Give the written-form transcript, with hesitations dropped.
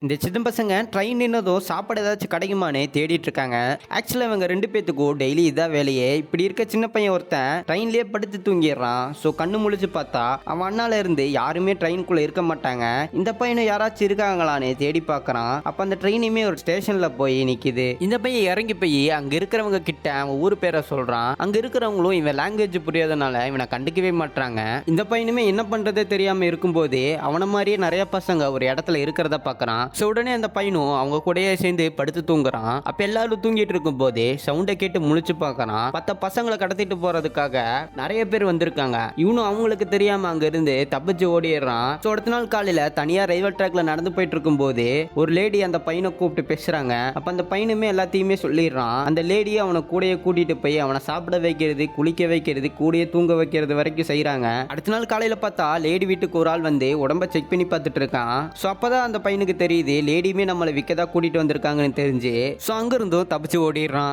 இந்த சின்ன பசங்க ட்ரெயின் நின்னதும் சாப்பாடு ஏதாச்சும் கிடைக்குமான்னு தேடிட்டு இருக்காங்க. ஆக்சுவலா இவங்க 2 பேத்துக்கும் டெய்லி இதான் வேலையே. இப்படி இருக்க சின்ன பையன் ஒருத்தன் ட்ரெயின்லயே படுத்து தூங்கிடுறான். ஸோ கண்ணு முழிச்சு பார்த்தா அவன் அண்ணால இருந்து யாருமே ட்ரெயின்குள்ள இருக்க மாட்டாங்க. இந்த பையனும் யாராச்சும் இருக்காங்களான்னு தேடி பார்க்கறான். அப்ப அந்த ட்ரெயினுமே ஒரு ஸ்டேஷன்ல போய் நிக்குது. இந்த பையன் இறங்கி போய் அங்க இருக்கிறவங்க கிட்ட அவன் ஊர் பேரை சொல்றான். அங்க இருக்கிறவங்களும் இவன் லாங்குவேஜ் புரியாதனால இவனை கண்டுக்கவே மாட்டாங்க. இந்த பையனுமே என்ன பண்றதே தெரியாம இருக்கும்போது அவன மாதிரியே நிறைய பசங்க ஒரு இடத்துல இருக்கிறத பார்க்கறான். ஸோ உடனே அந்த பையனும் அவங்க கூடயே சேர்ந்து படுத்து தூங்குறான். அப்ப எல்லாரும் தூங்கிட்டு இருக்கும் போது சவுண்டை கேட்டு முழிச்சு பார்க்கறான். பத்த பசங்களை கடத்திட்டு போறதுக்காக நிறைய பேர் வந்திருக்காங்க. இவனும் அவங்களுக்கு தெரியாம அங்க இருந்து தப்பிச்சு ஓடிடுறான். ஸோ அடுத்த நாள் காலையில தனியா ரயில்வே ட்ராக்ல நடந்து போயிட்டு இருக்கும் போது ஒரு லேடி அந்த பையனை கூப்பிட்டு பேசுறாங்க. அப்ப அந்த பையனுமே எல்லாத்தையுமே சொல்லிடுறான். அந்த லேடியை அவனை கூடயே கூட்டிட்டு போய் அவனை சாப்பிட வைக்கிறது, குளிக்க வைக்கிறது, கூடயே தூங்க வைக்கிறது வரைக்கும் செய்யறாங்க. அடுத்த நாள் காலையில பார்த்தா லேடி வீட்டுக்கு ஒரு ஆள் வந்து உடம்ப செக் பண்ணி பார்த்துட்டு இருக்கான். ஸோ அப்பதான் அந்த பையனுக்கு தெரியுது லேடியுமே நம்மளை விற்கதான் கூட்டிட்டு வந்திருக்காங்கன்னு தெரிஞ்சு. ஸோ அங்கிருந்தும் தப்பிச்சு ஓடிடுறான்.